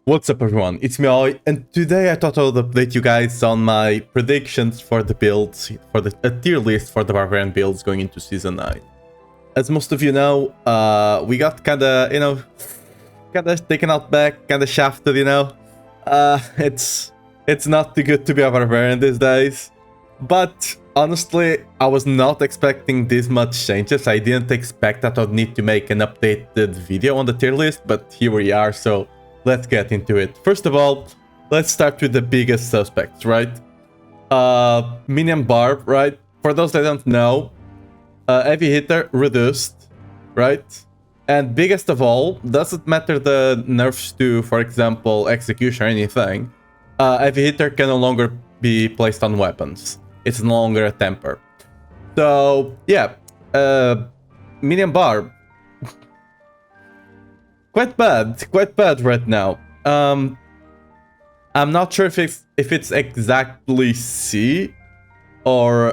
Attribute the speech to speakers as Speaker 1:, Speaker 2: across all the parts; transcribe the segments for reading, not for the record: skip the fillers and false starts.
Speaker 1: What's up everyone, it's me Oi, and today I thought I would update you guys on my predictions for the builds, for a tier list for the Barbarian Builds going into Season 9. As most of you know, we got kinda, kinda taken out back, kinda shafted, It's not too good to be a Barbarian these days. But honestly, I was not expecting this much changes. I didn't expect that I'd need to make an updated video on the tier list, but here we are, so let's get into it. First of all, let's start with the biggest suspects, right? Minion Barb, right? For those that don't know, heavy hitter reduced, right? And biggest of all, doesn't matter the nerfs to, for example, execution or anything, heavy hitter can no longer be placed on weapons. It's no longer a temper. So, yeah, Minion Barb. Quite bad right now. I'm not sure if it's exactly C or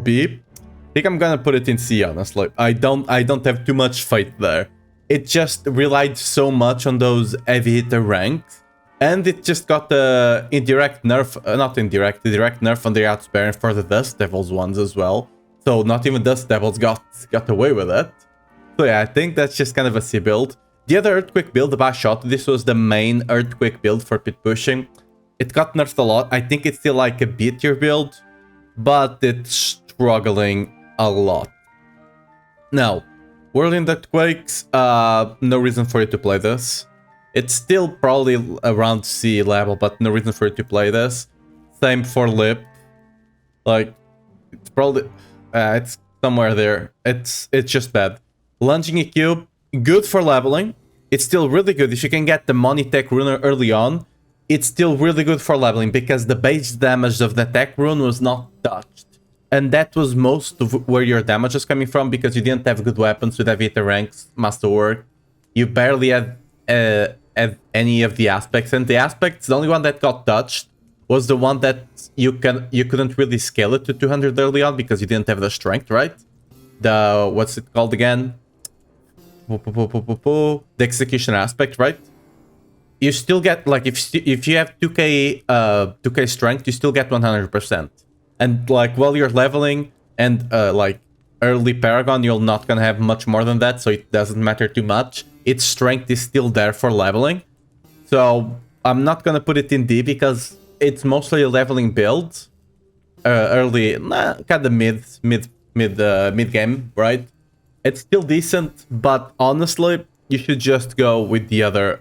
Speaker 1: B. I think I'm gonna put it in C, honestly. I don't have too much faith there. It just relied so much on those heavy hitter ranks, and it just got the indirect nerf, the direct nerf on the Outsparent for the Dust Devils ones as well. So not even Dust Devils got away with it. So yeah, I think that's just kind of a C build. The other Earthquake build, the Bash Shot, this was the main Earthquake build for pit pushing. It got nerfed a lot. I think it's still like a B tier build, but it's struggling a lot. Now, Whirling Earthquakes, no reason for you to play this. It's still probably around C level, but no reason for you to play this. Same for Lip. Like, it's probably... it's somewhere there. It's just bad. Lunging a Cube, good for leveling. It's still really good. If you can get the Money Tech Rune early on, it's still really good for leveling because the base damage of the Tech Rune was not touched. And that was most of where your damage was coming from because you didn't have good weapons with heavy hitter ranks, Masterwork. You barely had any of the aspects. And the aspects, the only one that got touched was the one that you couldn't really scale it to 200 early on because you didn't have the strength, right? The, what's it called again? The execution aspect, right? You still get, like, if you have 2k strength, you still get 100%. And like while you're leveling and like early Paragon, you're not gonna have much more than that, so it doesn't matter too much. Its strength is still there for leveling. So I'm not gonna put it in D because it's mostly a leveling build. Early, kind of mid game, right? It's still decent, but honestly, you should just go with the other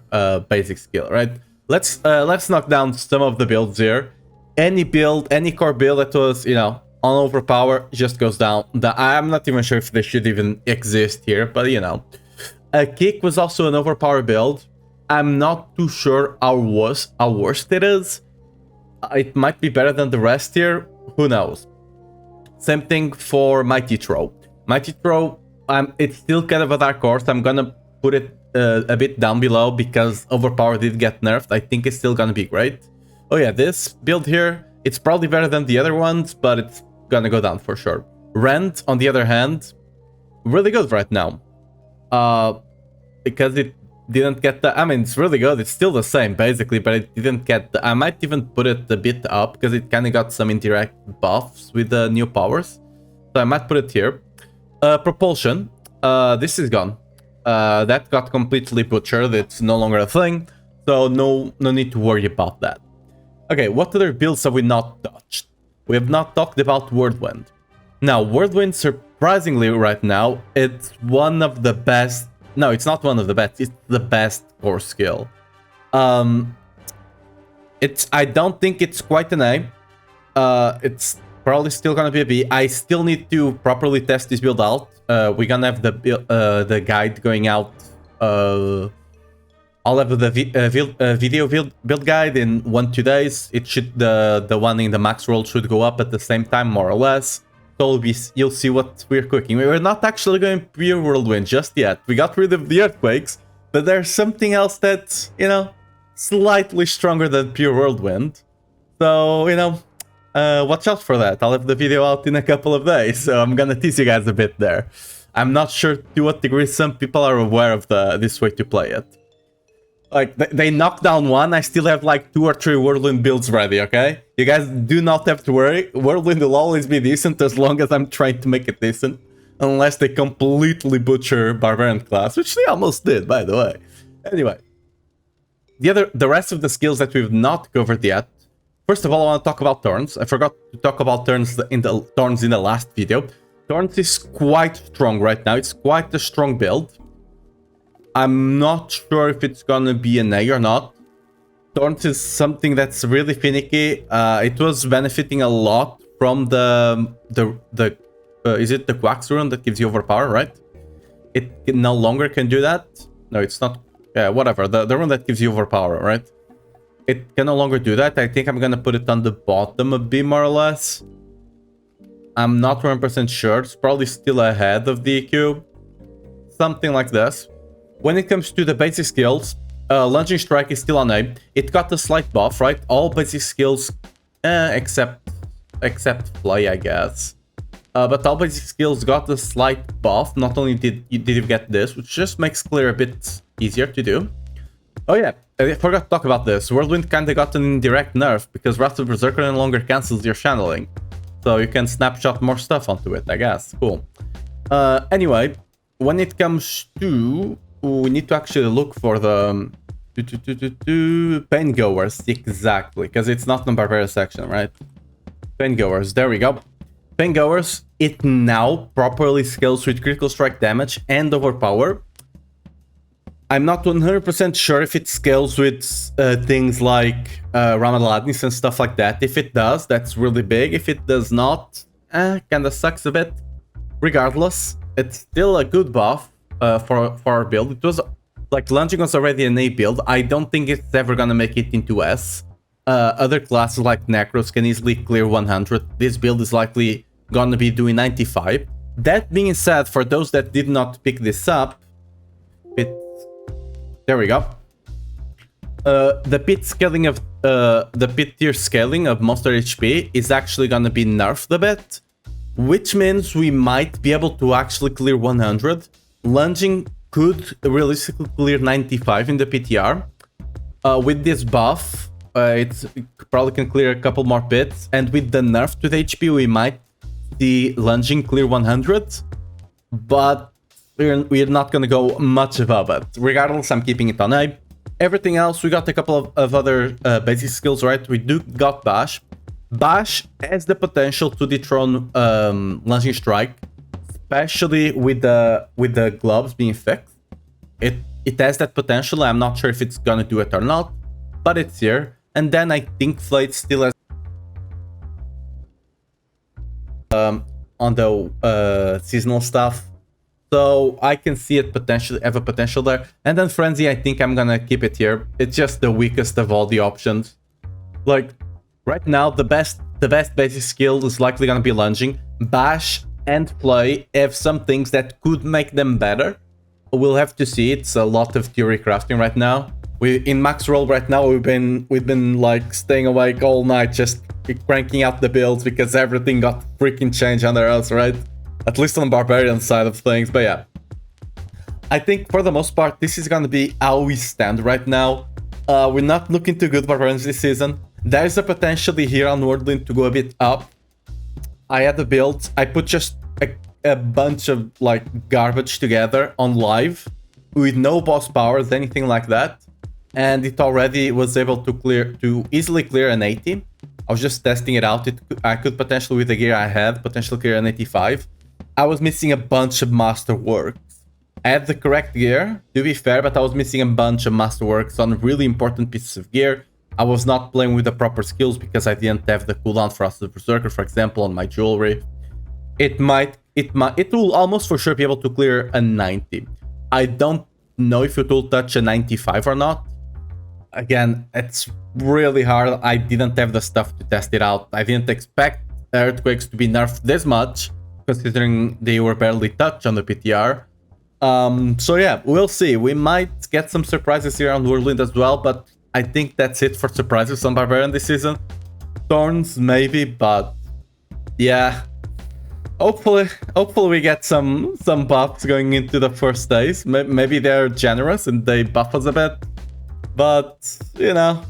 Speaker 1: basic skill, right? Let's knock down some of the builds here. Any build, any core build that was, on overpower just goes down. I'm not even sure if they should even exist here, but a Kick was also an overpower build. I'm not too sure how worst it is. It might be better than the rest here. Who knows? Same thing for Mighty Throw. Mighty Throw, it's still kind of a dark horse. I'm gonna put it a bit down below because overpower did get nerfed. I think it's still gonna be great. Oh yeah, this build here, it's probably better than the other ones, but it's gonna go down for sure. Rend, on the other hand, really good right now. Because it didn't get the... I mean, it's really good. It's still the same, basically, but it didn't get the... I might even put it a bit up, because it kind of got some indirect buffs with the new powers. So I might put it here. Propulsion, this is gone. That got completely butchered. It's no longer a thing, so no need to worry about that. Okay, what other builds have we not touched? We have not talked about Whirlwind. Now, Whirlwind, surprisingly right now, it's one of the best... No, it's not one of the best. It's the best core skill. I don't think it's quite an A. It's probably still gonna be a B. I still need to properly test this build out. We're gonna have the guide going out... I'll have the video build guide in 1-2 days. It should the one in the max roll should go up at the same time, more or less. So you'll see what we're cooking. We're not actually going pure Whirlwind just yet. We got rid of the Earthquakes, but there's something else that's, slightly stronger than pure Whirlwind. So, watch out for that. I'll have the video out in a couple of days, so I'm gonna tease you guys a bit there. I'm not sure to what degree some people are aware of this way to play it. Like, they knocked down one, I still have like 2 or 3 Whirlwind builds ready, okay? You guys do not have to worry. Whirlwind will always be decent as long as I'm trying to make it decent. Unless they completely butcher Barbarian class, which they almost did, by the way. Anyway. The rest of the skills that we've not covered yet. First of all, I want to talk about Thorns. I forgot to talk about Thorns in the last video. Thorns is quite strong right now. It's quite a strong build. I'm not sure if it's gonna be an A or not. Thorns is something that's really finicky. It was benefiting a lot from is it the Quax rune that gives you overpower, right? It no longer can do that. No, it's not. Yeah, whatever. The rune that gives you overpower, right? It can no longer do that. I think I'm gonna put it on the bottom a bit more or less. I'm not 100% sure. It's probably still ahead of the EQ. Something like this. When it comes to the basic skills, Lunging Strike is still on A. It got a slight buff, right? All basic skills, except Fly, I guess. But all basic skills got a slight buff. Not only did you get this, which just makes clear a bit easier to do. Oh yeah, I forgot to talk about this. Whirlwind kinda got an indirect nerf because Wrath of Berserker no longer cancels your channeling. So you can snapshot more stuff onto it, I guess. Cool. Anyway, when it comes to... we need to actually look for the... Paingoers, exactly. Because it's not in the Barbarian section, right? Paingoers, there we go. Paingoers, it now properly scales with critical strike damage and overpower. I'm not 100% sure if it scales with things like Ramaladnis and stuff like that. If it does, that's really big. If it does not, kinda sucks a bit. Regardless, it's still a good buff for our build. It was like Lunging was already an A build. I don't think it's ever gonna make it into S. Other classes like Necros can easily clear 100. This build is likely gonna be doing 95. That being said, for those that did not pick this up, there we go. The pit scaling of the pit tier scaling of monster HP is actually gonna be nerfed a bit, which means we might be able to actually clear 100. Lunging could realistically clear 95 in the PTR. With this buff, it probably can clear a couple more pits, and with the nerf to the HP, we might see Lunging clear 100, but we're not gonna go much above it. Regardless, I'm keeping it on A. Everything else, we got a couple of other basic skills, right? We got Bash. Bash has the potential to dethrone Lunging Strike, especially with the gloves being fixed. It has that potential. I'm not sure if it's gonna do it or not, but it's here. And then I think Flate still has on the seasonal stuff. So I can see it potentially have a potential there. And then Frenzy, I think I'm gonna keep it here. It's just the weakest of all the options. Like, right now, the best basic skill is likely gonna be Lunging. Bash and Play have some things that could make them better. We'll have to see. It's a lot of theory crafting right now. In Max Roll right now, we've been like staying awake all night just cranking out the builds because everything got freaking changed under us, right? At least on the Barbarian side of things, but yeah. I think for the most part, this is gonna be how we stand right now. We're not looking too good Barbarians this season. There's a potentially here on Worldling to go a bit up. I had the build. I put just a bunch of like garbage together on live with no boss powers, anything like that. And it already was able to easily clear an 80. I was just testing it out. I could potentially, with the gear I had, potentially clear an 85. I was missing a bunch of masterworks. I had the correct gear, to be fair, but I was missing a bunch of masterworks on really important pieces of gear. I was not playing with the proper skills because I didn't have the cooldown for Wrath of Berserker, for example, on my jewelry. It will almost for sure be able to clear a 90. I don't know if it will touch a 95 or not. Again, it's really hard. I didn't have the stuff to test it out. I didn't expect Earthquakes to be nerfed this much, considering they were barely touched on the PTR. So yeah, we'll see. We might get some surprises here on Whirlwind as well, but I think that's it for surprises on Barbarian this season. Thorns, maybe, but yeah. Hopefully we get some buffs going into the first days. Maybe they're generous and they buff us a bit. But, you know,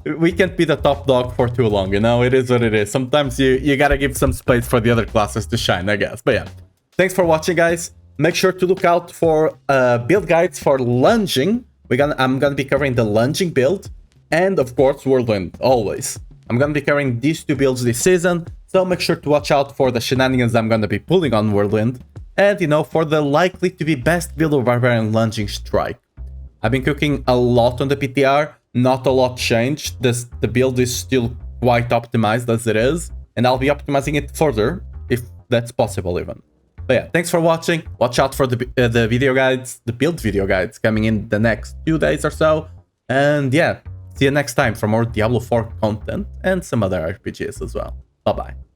Speaker 1: we can't be the top dog for too long, you know? It is what it is. Sometimes you gotta give some space for the other classes to shine, I guess. But yeah, thanks for watching, guys. Make sure to look out for build guides for lunging. I'm gonna be covering the lunging build, and of course Whirlwind, always. I'm gonna be covering these two builds this season, so make sure to watch out for the shenanigans I'm gonna be pulling on Whirlwind, and you know, for the likely to be best build of Barbarian Lunging Strike. I've been cooking a lot on the PTR, not a lot changed. The build is still quite optimized as it is, and I'll be optimizing it further if that's possible even. But yeah, thanks for watching. Watch out for the video guides, the build video guides coming in the next 2 days or so. And yeah, see you next time for more Diablo 4 content and some other RPGs as well. Bye bye.